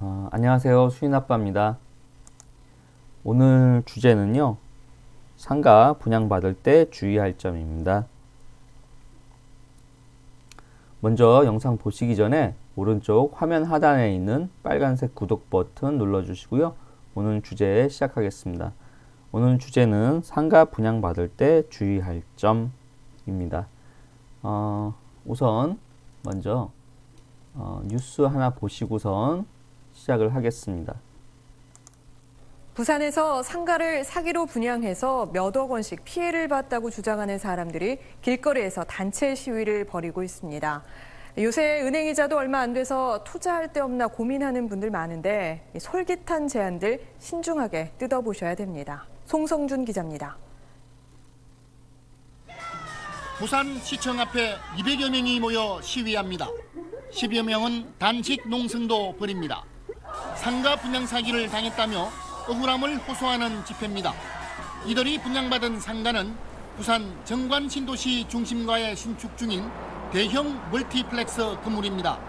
안녕하세요. 수인아빠입니다. 오늘 주제는요, 상가 분양받을 때 주의할 점입니다. 먼저 영상 보시기 전에 오른쪽 화면 하단에 있는 빨간색 구독 버튼 눌러주시고요. 오늘 주제 시작하겠습니다. 오늘 주제는 상가 분양받을 때 주의할 점입니다. 우선 먼저 뉴스 하나 보시고선 시작을 하겠습니다. 부산에서 상가를 사기로 분양해서 몇억 원씩 피해를 봤다고 주장하는 사람들이 길거리에서 단체 시위를 벌이고 있습니다. 요새 은행이자도 얼마 안 돼서 투자할 데 없나 고민하는 분들 많은데 솔깃한 제안들 신중하게 뜯어보셔야 됩니다. 송성준 기자입니다. 부산시청 앞에 200여 명이 모여 시위합니다. 10여 명은 단식 농성도 벌입니다. 상가 분양 사기를 당했다며 억울함을 호소하는 집회입니다. 이들이 분양받은 상가는 부산 정관 신도시 중심가에 신축 중인 대형 멀티플렉스 건물입니다.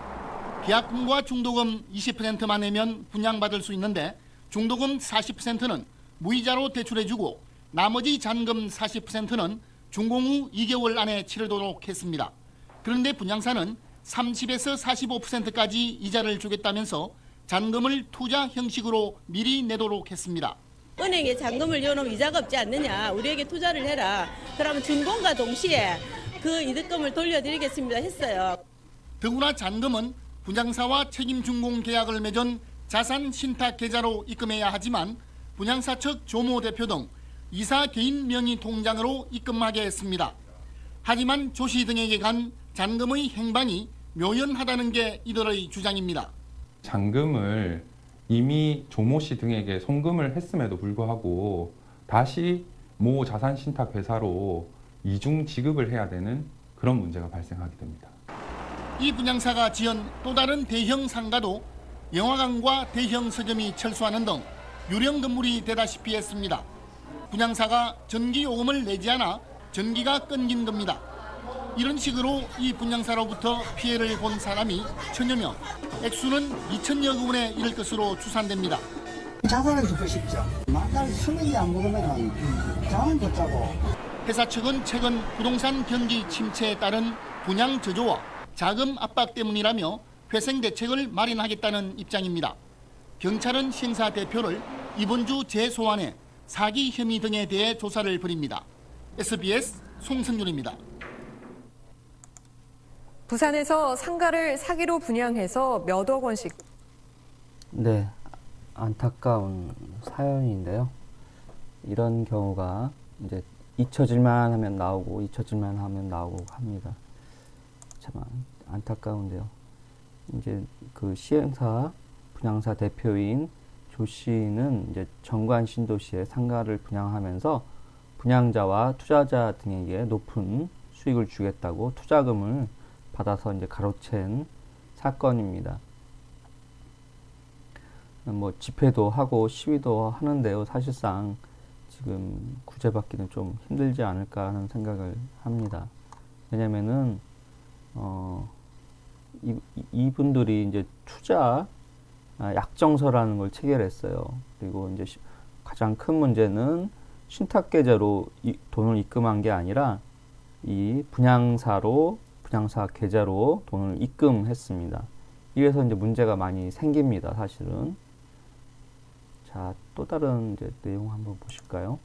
계약금과 중도금 20%만 내면 분양받을 수 있는데 중도금 40%는 무이자로 대출해주고 나머지 잔금 40%는 준공 후 2개월 안에 치르도록 했습니다. 그런데 분양사는 30에서 45%까지 이자를 주겠다면서 잔금을 투자 형식으로 미리 내도록 했습니다. 은행에 잔금을 넣어놓으면 이자가 없지 않느냐, 우리에게 투자를 해라. 그러면 준공과 동시에 그 이득금을 돌려드리겠습니다 했어요. 더구나 잔금은 분양사와 책임 준공 계약을 맺은 자산 신탁 계좌로 입금해야 하지만 분양사 측 조모 대표 등 이사 개인 명의 통장으로 입금하게 했습니다. 하지만 조 씨 등에게 간 잔금의 행방이 묘연하다는 게 이들의 주장입니다. 잔금을 이미 조모 씨 등에게 송금을 했음에도 불구하고 다시 모 자산신탁회사로 이중 지급을 해야 되는 그런 문제가 발생하게 됩니다. 이 분양사가 지은 또 다른 대형 상가도 영화관과 대형 서점이 철수하는 등 유령 건물이 되다시피 했습니다. 분양사가 전기요금을 내지 않아 전기가 끊긴 겁니다. 이런 식으로 이 분양사로부터 피해를 본 사람이 천여 명, 액수는 2천여 원에 이를 것으로 추산됩니다. 자산을 주고 싶죠. 만날 수명이 안 묻으면 자원 붙자고. 회사 측은 최근 부동산 경기 침체에 따른 분양 저조와 자금 압박 때문이라며 회생 대책을 마련하겠다는 입장입니다. 경찰은 시행사 대표를 이번 주 재소환해 사기 혐의 등에 대해 조사를 벌입니다. SBS 송승준입니다. 부산에서 상가를 사기로 분양해서 몇억 원씩. 네, 안타까운 사연인데요. 이런 경우가 이제 잊혀질만 하면 나오고 잊혀질만 하면 나오고 합니다. 참 안타까운데요. 이제 그 시행사 분양사 대표인 조 씨는 이제 정관 신도시에 상가를 분양하면서 분양자와 투자자 등에게 높은 수익을 주겠다고 투자금을 받아서 이제 가로챈 사건입니다. 뭐 집회도 하고 시위도 하는데요. 사실상 지금 구제받기는 좀 힘들지 않을까 하는 생각을 합니다. 왜냐면은 이분들이 이제 투자 약정서라는 걸 체결했어요. 그리고 이제 가장 큰 문제는 신탁 계좌로 돈을 입금한 게 아니라 이 분양사 계좌로 돈을 입금했습니다. 이래서 이제 문제가 많이 생깁니다. 사실은. 자, 또 다른 이제 내용 한번 보실까요?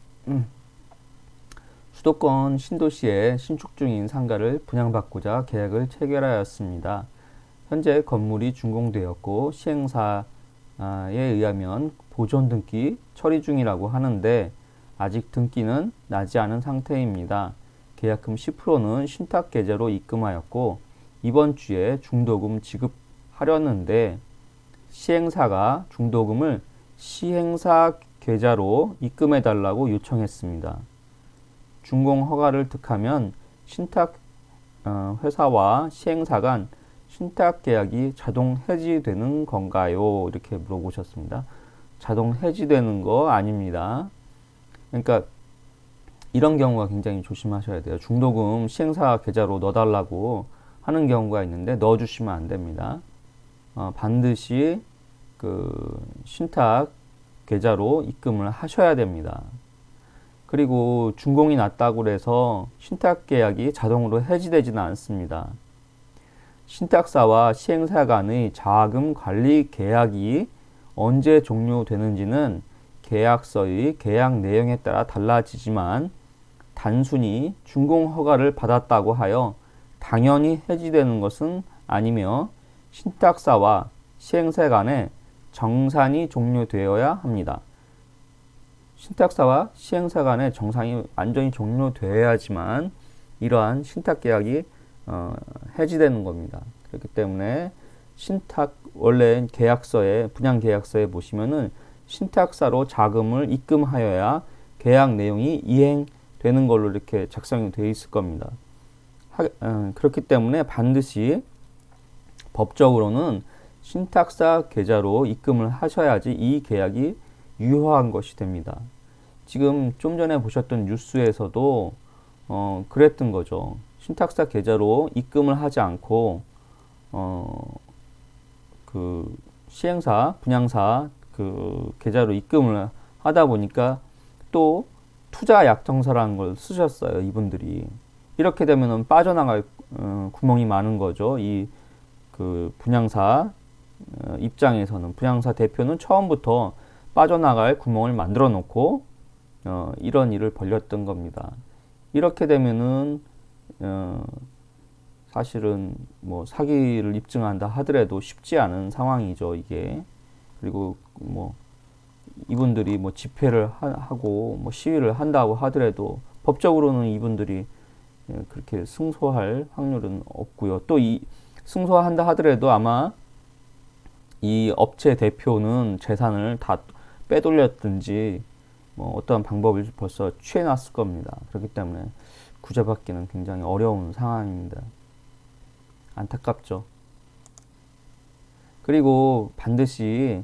수도권 신도시에 신축 중인 상가를 분양받고자 계약을 체결하였습니다. 현재 건물이 준공되었고 시행사에 의하면 보존 등기 처리 중이라고 하는데 아직 등기는 나지 않은 상태입니다. 계약금 10%는 신탁 계좌로 입금하였고 이번 주에 중도금 지급하려는데 시행사가 중도금을 시행사 계좌로 입금해달라고 요청했습니다. 준공 허가를 득하면 신탁 회사와 시행사 간 신탁 계약이 자동 해지되는 건가요? 이렇게 물어보셨습니다. 자동 해지되는 거 아닙니다. 그러니까 이런 경우가 굉장히 조심하셔야 돼요. 중도금 시행사 계좌로 넣어달라고 하는 경우가 있는데 넣어주시면 안 됩니다. 반드시 신탁 계좌로 입금을 하셔야 됩니다. 그리고 준공이 났다고 해서 신탁 계약이 자동으로 해지되지는 않습니다. 신탁사와 시행사 간의 자금 관리 계약이 언제 종료되는지는 계약서의 계약 내용에 따라 달라지지만 단순히 준공 허가를 받았다고 하여 당연히 해지되는 것은 아니며 신탁사와 시행사 간에 정산이 종료되어야 합니다. 신탁사와 시행사 간의 정산이 완전히 종료되어야지만 이러한 신탁 계약이 해지되는 겁니다. 그렇기 때문에 원래 계약서에, 분양 계약서에 보시면은 신탁사로 자금을 입금하여야 계약 내용이 이행되는 걸로 이렇게 작성이 되어 있을 겁니다. 그렇기 때문에 반드시 법적으로는 신탁사 계좌로 입금을 하셔야지 이 계약이 유효한 것이 됩니다. 지금 좀 전에 보셨던 뉴스에서도 그랬던 거죠. 신탁사 계좌로 입금을 하지 않고 그 시행사, 분양사 그 계좌로 입금을 하다 보니까 또 투자 약정서라는 걸 쓰셨어요, 이분들이. 이렇게 되면은 빠져나갈 구멍이 많은 거죠. 이 그 분양사 입장에서는, 분양사 대표는 처음부터 빠져나갈 구멍을 만들어 놓고 이런 일을 벌였던 겁니다. 이렇게 되면은 사실은 뭐 사기를 입증한다 하더라도 쉽지 않은 상황이죠, 이게. 그리고 뭐 이분들이 뭐 집회를 하고 뭐 시위를 한다고 하더라도 법적으로는 이분들이 그렇게 승소할 확률은 없고요. 또 이 승소한다 하더라도 아마 이 업체 대표는 재산을 다 빼돌렸든지 뭐 어떤 방법을 벌써 취해놨을 겁니다. 그렇기 때문에 구제받기는 굉장히 어려운 상황입니다. 안타깝죠. 그리고 반드시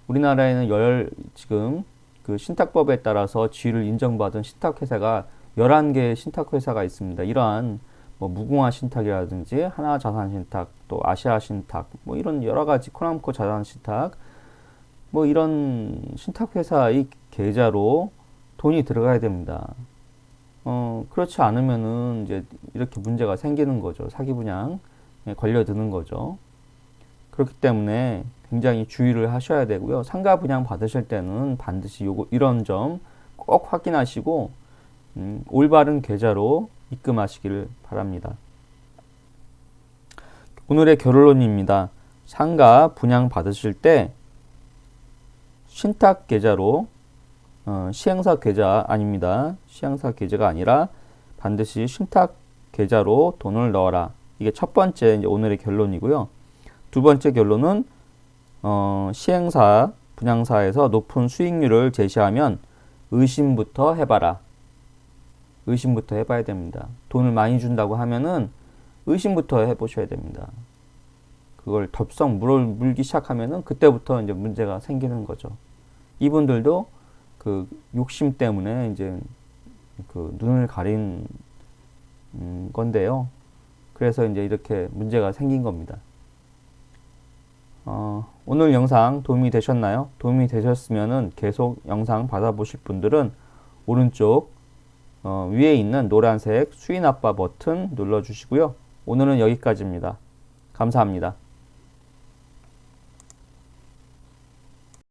우리나라에는 지금 그 신탁법에 따라서 지위를 인정받은 신탁회사가 11개의 신탁회사가 있습니다. 이러한 뭐 무궁화 신탁이라든지 하나자산 신탁, 또 아시아 신탁, 뭐 이런 여러 가지 코남코 자산 신탁, 뭐 이런 신탁회사의 계좌로 돈이 들어가야 됩니다. 그렇지 않으면은 이제 이렇게 문제가 생기는 거죠. 사기 분양에 걸려드는 거죠. 그렇기 때문에 굉장히 주의를 하셔야 되고요. 상가 분양 받으실 때는 반드시 이런 점 꼭 확인하시고 올바른 계좌로 입금하시기를 바랍니다. 오늘의 결론입니다. 상가 분양 받으실 때 신탁 계좌로 시행사 계좌 아닙니다. 시행사 계좌가 아니라 반드시 신탁 계좌로 돈을 넣어라. 이게 첫 번째 이제 오늘의 결론이고요. 두 번째 결론은 시행사, 분양사에서 높은 수익률을 제시하면 의심부터 해봐라. 의심부터 해봐야 됩니다. 돈을 많이 준다고 하면은 의심부터 해보셔야 됩니다. 그걸 덥석 물기 시작하면은 그때부터 이제 문제가 생기는 거죠. 이분들도 그 욕심 때문에 이제 그 눈을 가린 건데요. 그래서 이제 이렇게 문제가 생긴 겁니다. 오늘 영상 도움이 되셨나요? 도움이 되셨으면은 계속 영상 받아보실 분들은 오른쪽 위에 있는 노란색 수인 아빠 버튼 눌러주시고요. 오늘은 여기까지입니다. 감사합니다.